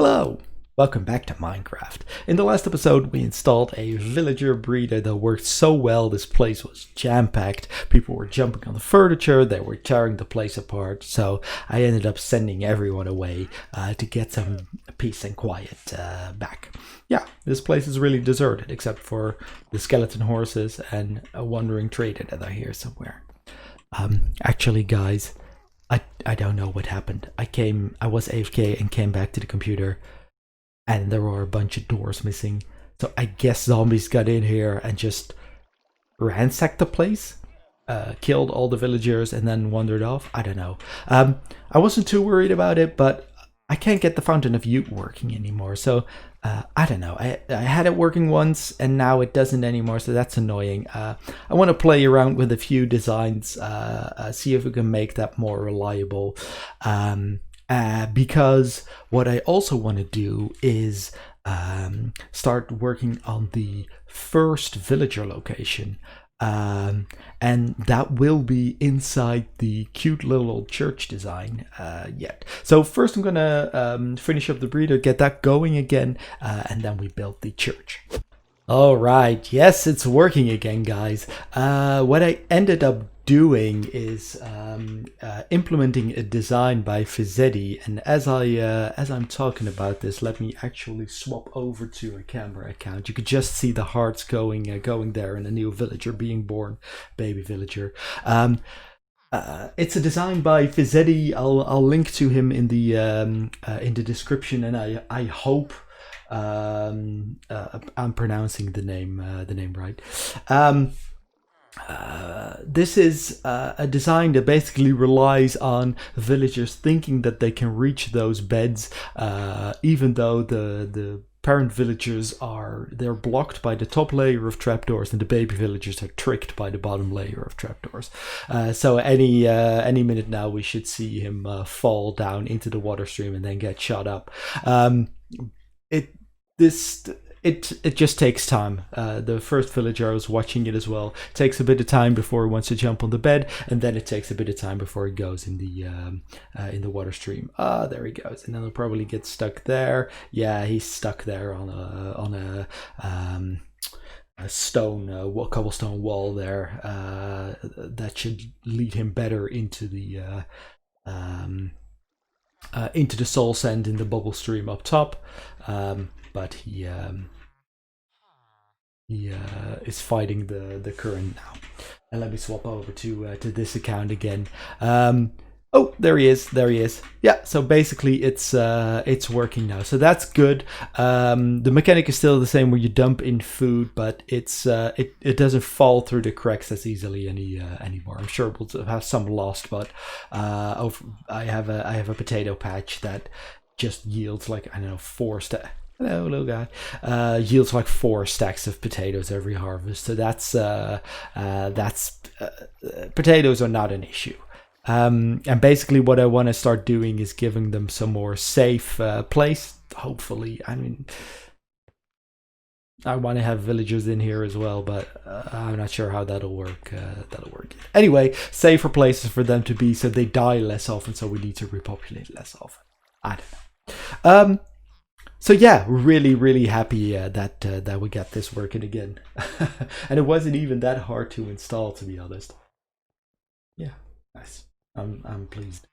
Hello! Welcome back to Minecraft. In the last episode, we installed a villager breeder that worked so well. This place was jam-packed. People were jumping on the furniture, they were tearing the place apart, so I ended up sending everyone away to get some peace and quiet back. Yeah, this place is really deserted, except for the skeleton horses and a wandering trader that I hear somewhere. Actually, guys, I don't know what happened. I was AFK and came back to the computer, and there were a bunch of doors missing. So I guess zombies got in here and just ransacked the place, killed all the villagers, and then wandered off. I don't know. I wasn't too worried about it, but I can't get the Fountain of Youth working anymore. So I don't know. I had it working once, and now it doesn't anymore. So that's annoying. I want to play around with a few designs, see if we can make that more reliable. Because what I also want to do is start working on the first villager location. And that will be inside the cute little old church design yet. So first I'm gonna finish up the breeder, get that going again, and then we build the church. Alright, yes, it's working again, guys. What I ended up doing is implementing a design by Fizzetti, and as I'm talking about this, let me actually swap over to a camera account. You could just see the hearts going there, and a new villager being born, baby villager. It's a design by Fizzetti. I'll link to him in the description, and I hope I'm pronouncing the name right. This is a design that basically relies on villagers thinking that they can reach those beds, even though the parent villagers they're blocked by the top layer of trapdoors, and the baby villagers are tricked by the bottom layer of trapdoors. So any minute now we should see him fall down into the water stream and then get shot up. It just takes time. The first villager, I was watching it as well, takes a bit of time before he wants to jump on the bed, and then it takes a bit of time before he goes in the water stream. There he goes, and then he'll probably get stuck there. Yeah, he's stuck there on a cobblestone wall there. That should lead him better into the soul sand in the bubble stream up top. But he is fighting the current now. And let me swap over to this account again. Oh, there he is. Yeah, so basically it's working now. So that's good. The mechanic is still the same, where you dump in food, but it doesn't fall through the cracks as easily anymore. I'm sure we'll have some lost, but I have a potato patch that just yields like, I don't know, 4 stacks. Hello, little guy. Yields like 4 stacks of potatoes every harvest. So that's potatoes are not an issue. And basically what I want to start doing is giving them some more safe place. Hopefully, I mean, I want to have villagers in here as well, but I'm not sure how that'll work. Anyway, safer places for them to be, so they die less often. So we need to repopulate less often. I don't know. So yeah, really happy that we got this working again. And it wasn't even that hard to install, to be honest. Yeah, nice. I'm pleased.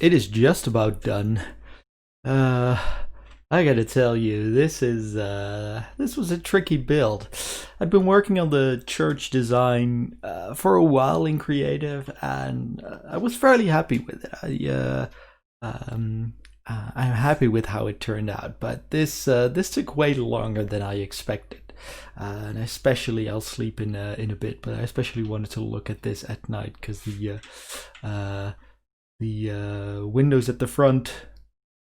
it is just about done. Uh, I gotta tell you, this was a tricky build. I'd been working on the church design for a while in creative, and I was fairly happy with it. I'm happy with how it turned out, but this took way longer than I expected. And especially, I'll sleep in a bit, but I especially wanted to look at this at night because the windows at the front,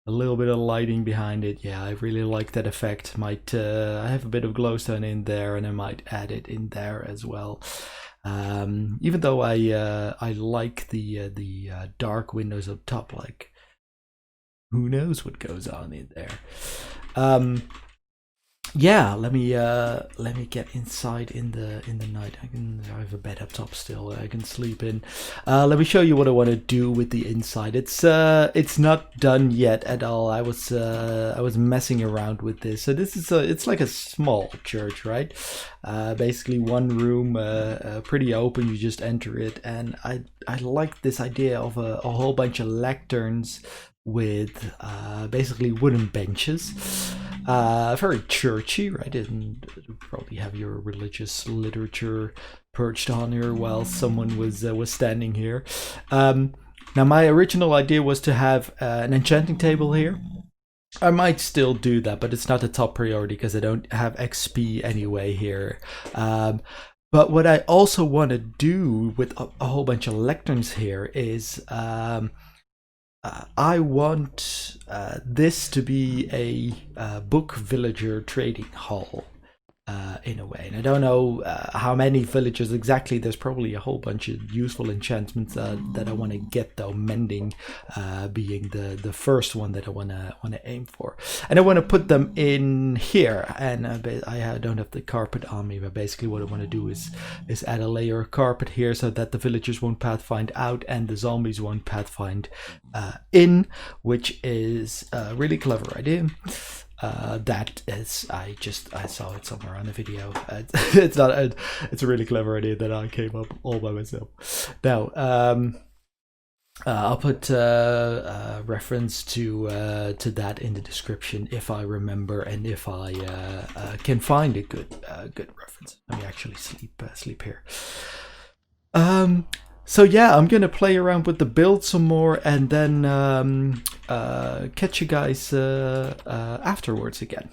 a little bit of lighting behind it. Yeah, I really like that effect. Might I have a bit of glowstone in there, and I might add it in there as well. Even though I like the dark windows up top, like who knows what goes on in there. Yeah, let me get inside in the night. I have a bed up top still. I can sleep in. Let me show you what I want to do with the inside. It's not done yet at all. I was messing around with this. So this is it's like a small church, right? Basically one room, pretty open. You just enter it, and I like this idea of a whole bunch of lecterns with basically wooden benches. Very churchy, right? And probably have your religious literature perched on here while someone was standing here. Now, my original idea was to have an enchanting table here. I might still do that, but it's not a top priority because I don't have XP anyway here. But what I also want to do with a whole bunch of lecterns here is I want this to be a book villager trading hall in a way. And I don't know how many villagers exactly. There's probably a whole bunch of useful enchantments that I want to get, though, mending being the first one that I want to aim for. And I want to put them in here. And I don't have the carpet on me, but basically what I want to do is add a layer of carpet here so that the villagers won't pathfind out and the zombies won't pathfind in, which is a really clever idea. That is, I saw it somewhere on the video. It's a really clever idea that I came up all by myself. Now, I'll put a reference to that in the description if I remember and if I can find a good reference. Let me actually sleep here. So yeah, I'm gonna play around with the build some more and then catch you guys afterwards again.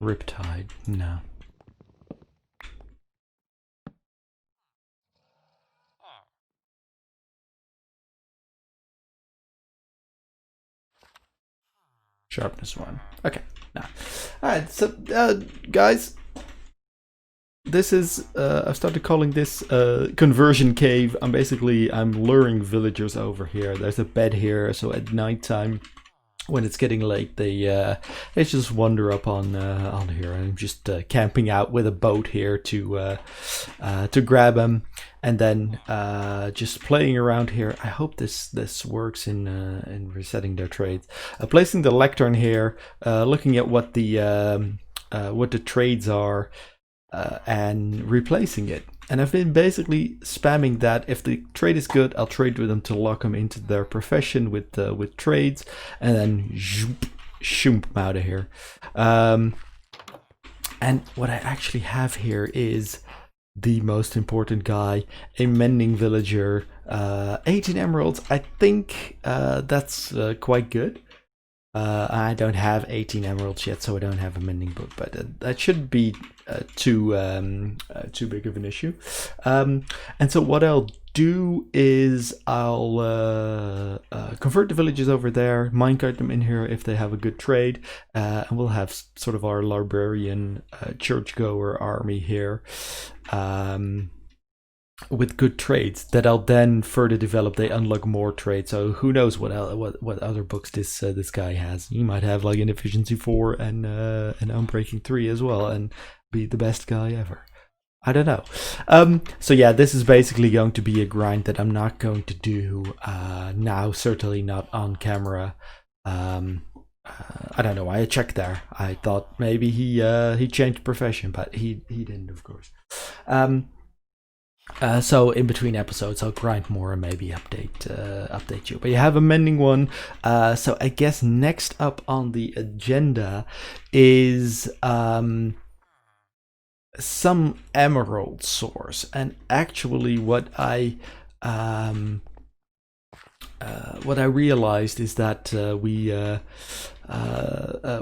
Riptide, no. Sharpness 1. Okay, now. Alright, so guys, this is I've started calling this conversion cave. I'm luring villagers over here. There's a bed here, so at nighttime when it's getting late they just wander up on here. I'm just camping out with a boat here to grab them, and then just playing around here. I hope this works in resetting their trades. Placing the lectern here, looking at what the trades are, and replacing it. And I've been basically spamming that. If the trade is good, I'll trade with them to lock them into their profession with trades, and then shoom them out of here. And what I actually have here is the most important guy, a mending villager, 18 emeralds. I think that's quite good. I don't have 18 emeralds yet, so I don't have a mending book, but that shouldn't be too big of an issue. And so what I'll do is I'll convert the villages over there, minecart them in here if they have a good trade, and we'll have sort of our librarian churchgoer army here. With good trades that I'll then further develop. They unlock more trades, so who knows what other books this guy has. He might have like an efficiency 4 and an unbreaking 3 as well, and be the best guy ever. I don't know. So yeah, this is basically going to be a grind that I'm not going to do now. Certainly not on camera. I don't know why I checked there. I thought maybe he changed profession, but he didn't, of course. So in between episodes, I'll grind more and maybe update you. But you have a mending one. So I guess next up on the agenda is some emerald source. And actually, what I realized is that we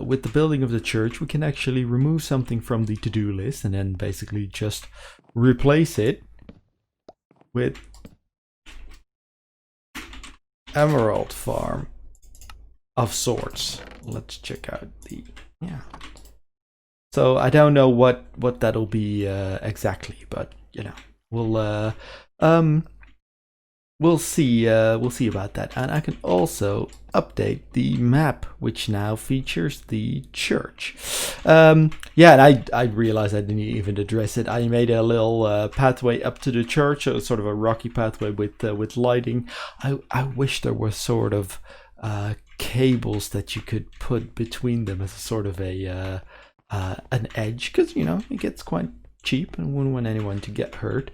with the building of the church, we can actually remove something from the to-do list and then basically just replace it with emerald farm of sorts. Let's check out the So I don't know what that'll be exactly, but you know, we'll see about that. And I can also update the map, which now features the church. And I realized I didn't even address it. I made a little pathway up to the church, sort of a rocky pathway with lighting. I wish there was sort of cables that you could put between them as a sort of an edge, because you know it gets quite cheap and wouldn't want anyone to get hurt.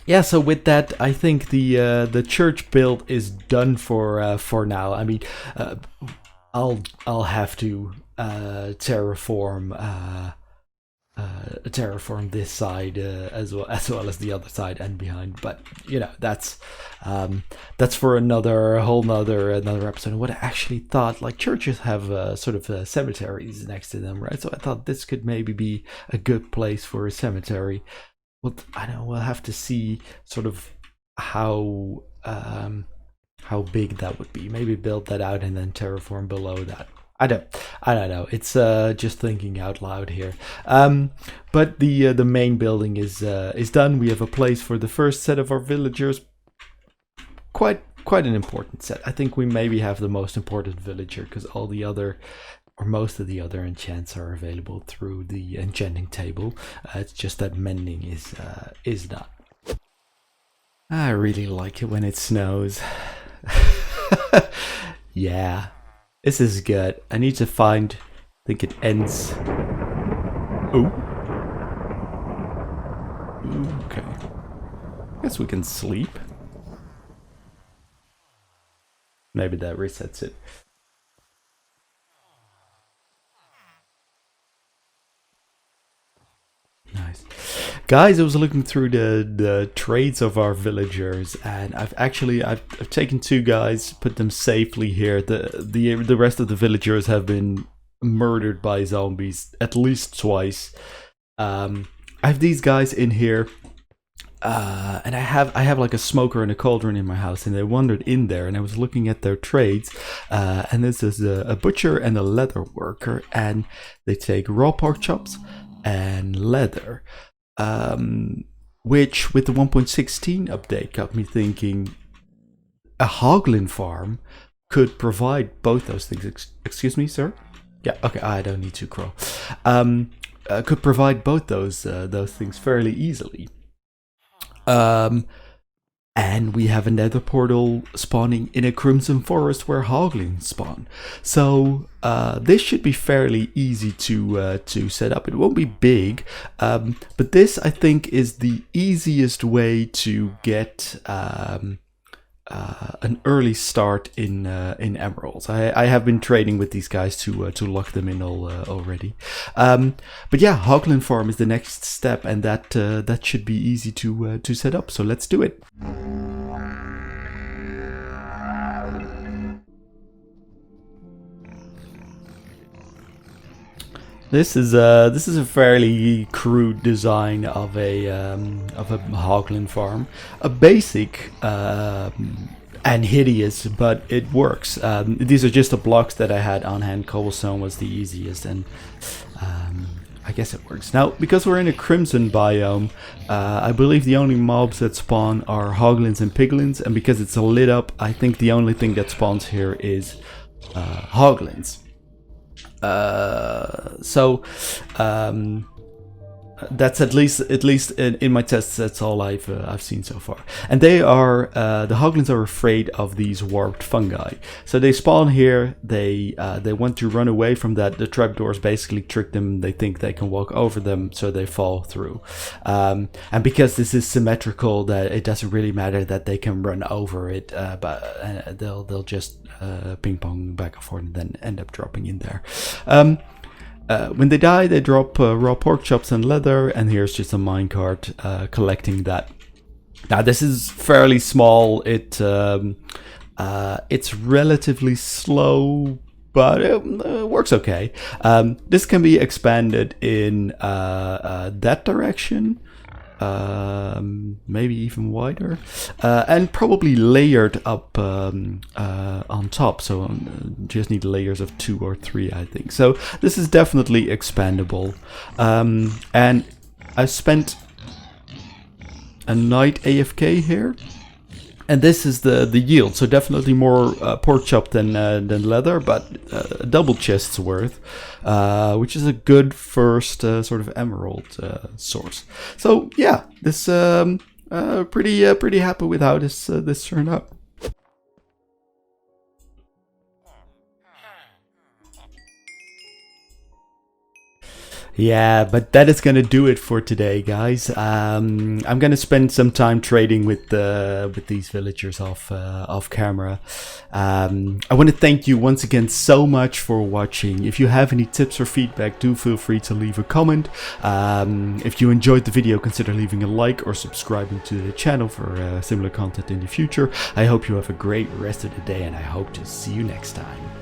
Yeah, so with that, I think the church build is done for now. I mean, I'll have to terraform this side as well as the other side and behind. But you know, that's for another episode. And what I actually thought, like churches have sort of cemeteries next to them, right? So I thought this could maybe be a good place for a cemetery. Well, I know we'll have to see sort of how big that would be. Maybe build that out and then terraform below that. I don't know. It's just thinking out loud here. But the main building is done. We have a place for the first set of our villagers. Quite an important set. I think we maybe have the most important villager, because all the other, or most of the other enchants are available through the enchanting table. It's just that mending is not. I really like it when it snows. Yeah, this is good. I need to find. I think it ends. Oh. Okay. Guess we can sleep. Maybe that resets it. Nice. Guys, I was looking through the trades of our villagers, and I've taken 2 guys, put them safely here. The rest of the villagers have been murdered by zombies at least twice. I have these guys in here, and I have like a smoker and a cauldron in my house, and they wandered in there, and I was looking at their trades, and this is a butcher and a leather worker, and they take raw pork chops and leather, which with the 1.16 update got me thinking a Hogland farm could provide both those things. Excuse me, sir? Yeah, okay, I don't need to crow. Could provide both those things fairly easily. And we have a nether portal spawning in a crimson forest where hoglins spawn. So this should be fairly easy to set up. It won't be big, but this I think is the easiest way to get an early start in emeralds. I have been trading with these guys to lock them in already. But yeah, Hogland farm is the next step, and that should be easy to set up. So let's do it. This is a fairly crude design of a Hogland farm, a basic and hideous, but it works. These are just the blocks that I had on hand. Cobblestone was the easiest, and I guess it works. Now, because we're in a crimson biome, I believe the only mobs that spawn are hoglins and piglins, and because it's lit up, I think the only thing that spawns here is hoglins. That's at least in my tests. That's all I've seen so far. And they are the Hoglands are afraid of these warped fungi. So they spawn here. They want to run away from that. The trapdoors basically trick them. They think they can walk over them, so they fall through. And because this is symmetrical, that it doesn't really matter that they can run over it. But they'll just ping pong back and forth and then end up dropping in there. When they die, they drop raw pork chops and leather, and here's just a minecart collecting that. Now this is fairly small. It's relatively slow, but it works okay. This can be expanded in that direction. Maybe even wider, and probably layered up on top, so just need layers of 2 or 3, I think. So this is definitely expandable, and I spent a night AFK here, and this is the yield. So definitely more pork chop than leather, but a double chest's worth, which is a good first sort of emerald source. So yeah, this pretty happy with how this turned out. Yeah, but that is gonna do it for today, guys. I'm gonna spend some time trading with these villagers off camera. I want to thank you once again so much for watching. If you have any tips or feedback, do feel free to leave a comment. If you enjoyed the video, consider leaving a like or subscribing to the channel for similar content in the future. I hope you have a great rest of the day, and I hope to see you next time.